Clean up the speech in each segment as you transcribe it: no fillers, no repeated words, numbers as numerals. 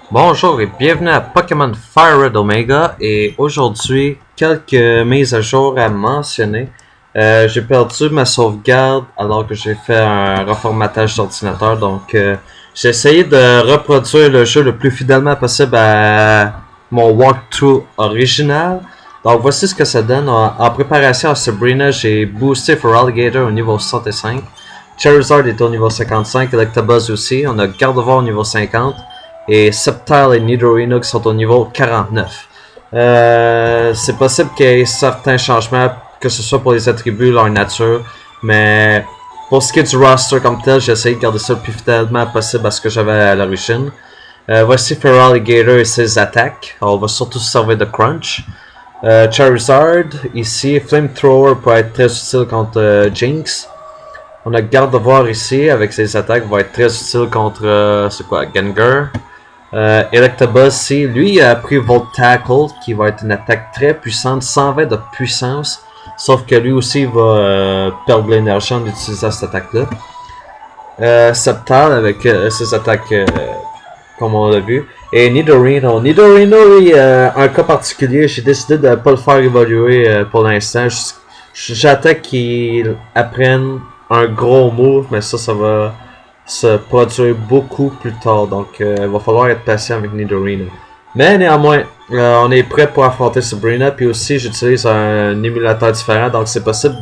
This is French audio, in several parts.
Bonjour et bienvenue à Pokémon Fire Red Omega et aujourd'hui quelques mises à jour à mentionner. J'ai perdu ma sauvegarde alors que j'ai fait un reformatage d'ordinateur j'ai essayé de reproduire le jeu le plus fidèlement possible à mon walkthrough original. Donc voici ce que ça donne. En préparation à Sabrina, j'ai boosté for Alligator au niveau 65. Charizard est au niveau 55, Electabuzz aussi. On a Gardevoir au niveau 50. Et Sceptile et Nidorino qui sont au niveau 49. C'est possible qu'il y ait certains changements, que ce soit pour les attributs, leur nature, mais pour ce qui est du roster comme tel, j'ai essayé de garder ça le plus fidèlement possible à ce que j'avais à l'origine. Voici Feral Alligator et ses attaques. On va surtout se servir de Crunch. Charizard, ici, Flamethrower peut être très utile contre Jinx. On a Gardevoir ici, avec ses attaques, va être très utile contre, c'est quoi, Gengar. Electabuzz, si lui a pris Volt Tackle, qui va être une attaque très puissante, 120 de puissance, sauf que lui aussi va perdre l'énergie en utilisant cette attaque-là. Sceptile avec ses attaques, comme on l'a vu. Et Nidorino. Nidorino, lui, un cas particulier, j'ai décidé de ne pas le faire évoluer pour l'instant. J'attends qu'il apprenne un gros move, mais ça va se produire beaucoup plus tard. Donc, il va falloir être patient avec Nidorino. Mais néanmoins, on est prêt pour affronter Sabrina. Puis aussi, j'utilise un émulateur différent. Donc, c'est possible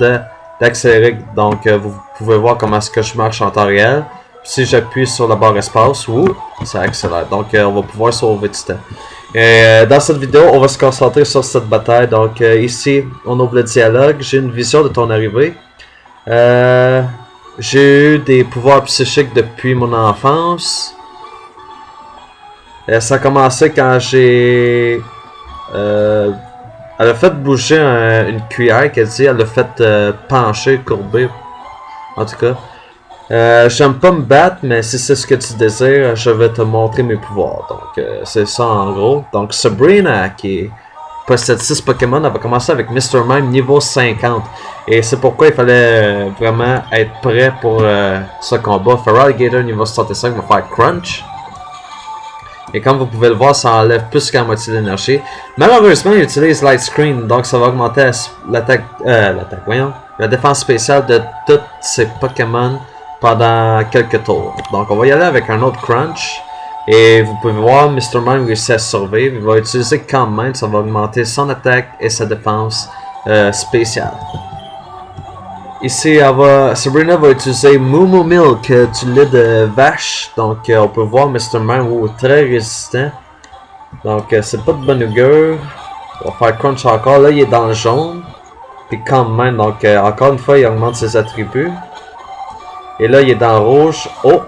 d'accélérer. Donc, vous pouvez voir comment est-ce que je marche en temps réel. Puis, si j'appuie sur la barre espace, ça accélère. Donc, on va pouvoir sauver du temps. Et, dans cette vidéo, on va se concentrer sur cette bataille. Donc, ici, on ouvre le dialogue. J'ai une vision de ton arrivée. J'ai eu des pouvoirs psychiques depuis mon enfance. Ça a commencé quand j'ai... elle a fait bouger une cuillère qu'elle dit. Elle a fait pencher, courber. En tout cas. J'aime pas me battre, mais si c'est ce que tu désires, je vais te montrer mes pouvoirs. Donc, c'est ça en gros. Donc, Sabrina, qui possède 6 Pokémon, elle va commencer avec Mr. Mime niveau 50. Et c'est pourquoi il fallait vraiment être prêt pour ce combat. Feral Alligator niveau 65 va faire Crunch. Et comme vous pouvez le voir, ça enlève plus qu'à moitié d'énergie. Malheureusement, il utilise Light Screen, donc ça va augmenter la défense spéciale de tous ces Pokémon pendant quelques tours. Donc on va y aller avec un autre Crunch. Et vous pouvez voir, Mr. Mime réussit à survivre. Il va utiliser Calm Mind, ça va augmenter son attaque et sa défense spéciale. Ici, Sabrina va utiliser Moo Milk, du lait de vache. Donc, on peut voir Mr. Mime très résistant. Donc, c'est pas de bonne augure. On va faire Crunch encore. Là, il est dans le jaune. Puis Calm Mind, donc encore une fois, il augmente ses attributs. Et là, il est dans le rouge. Oh!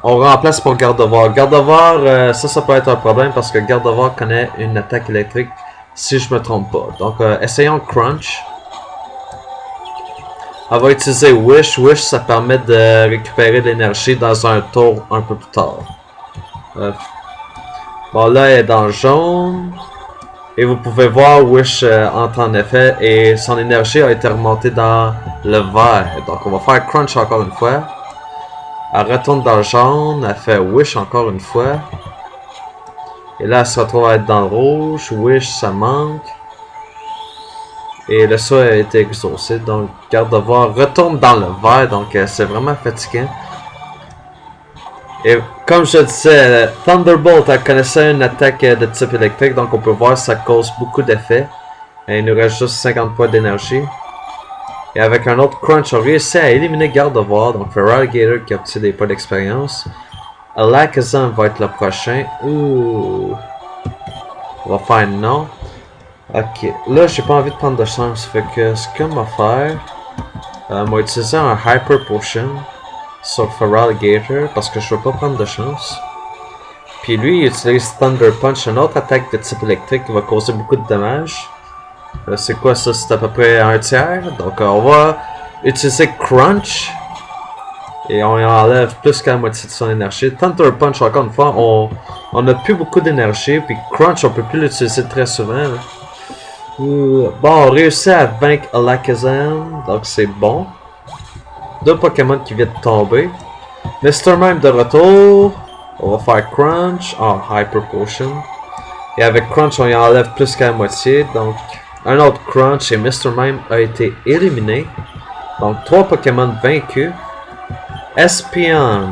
On remplace pour Gardevoir. Gardevoir, ça peut être un problème parce que Gardevoir connaît une attaque électrique, si je me trompe pas. Donc, essayons Crunch. Elle va utiliser Wish. Wish, ça permet de récupérer de l'énergie dans un tour un peu plus tard. Bon, là, elle est dans le jaune. Et vous pouvez voir Wish entre en effet. Et son énergie a été remontée dans le vert. Donc, on va faire Crunch encore une fois. Elle retourne dans le jaune. Elle fait Wish encore une fois. Et là, elle se retrouve à être dans le rouge. Wish, ça manque. Et le saut a été exaucé, donc Gardevoir retourne dans le vert, donc c'est vraiment fatigant. Et comme je disais, Thunderbolt, elle connaissait une attaque de type électrique, donc on peut voir que ça cause beaucoup d'effets. Et il nous reste juste 50 points d'énergie. Et avec un autre Crunch, on réussit à éliminer Gardevoir, donc Feral Alligator qui a obtenu des points d'expérience. Alakazam va être le prochain. Ouh. On va faire non. Ok, là j'ai pas envie de prendre de chance, fait que ce qu'on va faire, on va utiliser un Hyper Potion sur Feral Alligator parce que je veux pas prendre de chance. Puis lui il utilise Thunder Punch, une autre attaque de type électrique qui va causer beaucoup de dommages. C'est quoi ça? C'est à peu près un tiers. Donc on va utiliser Crunch et on enlève plus qu'à la moitié de son énergie. Thunder Punch, encore une fois, on a plus beaucoup d'énergie, puis Crunch on peut plus l'utiliser très souvent. Là. Bon, on réussit à vaincre Alakazam, donc c'est bon. 2 Pokémon qui viennent de tomber. Mr. Mime de retour. On va faire Crunch en Hyper Potion. Et avec Crunch, on y enlève plus qu'à la moitié. Donc, un autre Crunch et Mr. Mime a été éliminé. Donc, 3 Pokémon vaincus. Espion.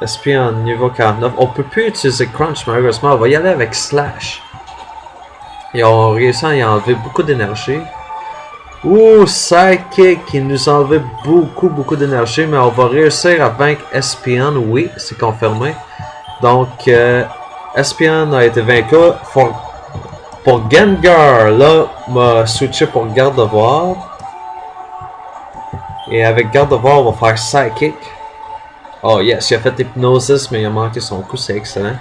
Espion niveau 49. On peut plus utiliser Crunch malheureusement. On va y aller avec Slash. Ils ont réussi à y enlever beaucoup d'énergie. Ouh, Psychic qui nous a enlevé beaucoup d'énergie. Mais on va réussir à vaincre Espion. Oui, c'est confirmé. Donc, Espion a été vaincu. Pour Gengar, là, m'a switché pour Gardevoir. Et avec Gardevoir, on va faire Psychic. Oh yes, il a fait Hypnosis, mais il a manqué son coup, c'est excellent.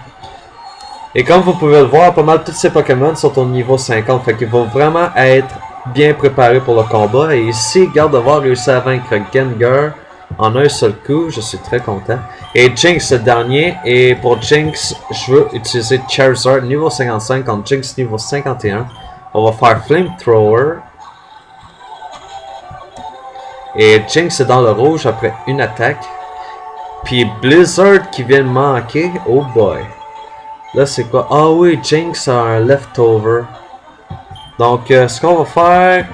Et comme vous pouvez le voir, pas mal tous ces Pokémon sont au niveau 50, fait qu'il faut vraiment être bien préparé pour le combat. Et ici, Gardevoir réussit à vaincre Gengar en un seul coup, je suis très content. Et Jinx le dernier, et pour Jinx, je veux utiliser Charizard niveau 55 contre Jinx niveau 51. On va faire Flamethrower. Et Jinx est dans le rouge après une attaque. Puis Blizzard qui vient de manquer. Oh boy. Là c'est quoi? Ah oui, Jinx a un leftover. Donc ce qu'on va faire,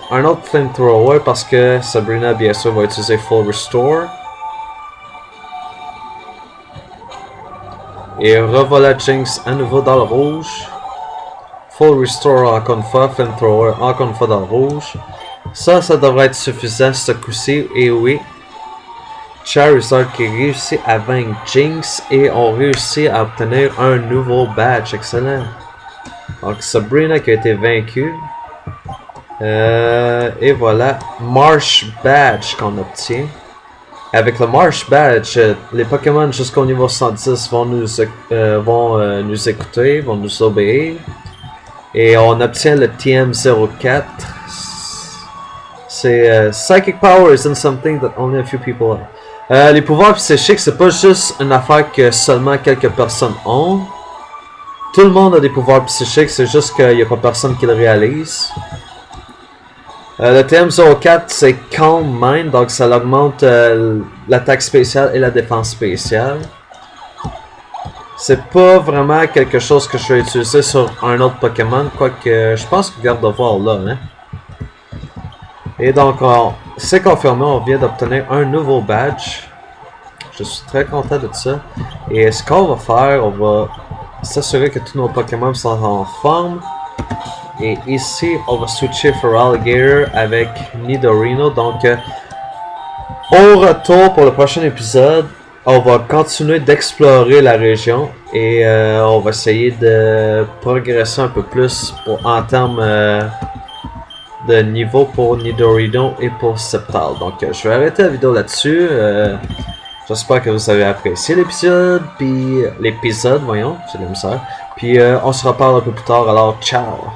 un autre Flamethrower parce que Sabrina bien sûr va utiliser Full Restore. Et revoilà Jinx à nouveau dans le rouge. Full Restore encore une fois, Flamethrower encore une fois dans le rouge. Ça devrait être suffisant ce coup-ci, et oui. Charizard qui réussit à vaincre Jinx et on réussit à obtenir un nouveau badge, excellent. Donc Sabrina qui a été vaincue. Et voilà, Marsh Badge qu'on obtient. Avec le Marsh Badge, les Pokémon jusqu'au niveau 110 vont nous écouter, vont nous obéir. Et on obtient le TM04. C'est Psychic Power isn't something that only a few people have. Les pouvoirs psychiques, c'est pas juste une affaire que seulement quelques personnes ont. Tout le monde a des pouvoirs psychiques, c'est juste qu'il n'y a pas personne qui le réalise. Le TM04, c'est Calm Mind, donc ça augmente l'attaque spéciale et la défense spéciale. C'est pas vraiment quelque chose que je vais utiliser sur un autre Pokémon, quoique je pense que Gardevoir là, hein. Et donc, c'est confirmé, on vient d'obtenir un nouveau badge. Je suis très content de ça. Et ce qu'on va faire, on va s'assurer que tous nos Pokémon sont en forme. Et ici, on va switcher for Alligator avec Nidorino. Donc, au retour pour le prochain épisode, on va continuer d'explorer la région. Et on va essayer de progresser un peu plus en termes de niveau pour Nidorino et pour Sceptile. Donc je vais arrêter la vidéo là-dessus. J'espère que vous avez apprécié l'épisode. Puis voyons, c'est la misère. Puis on se reparle un peu plus tard. Alors ciao!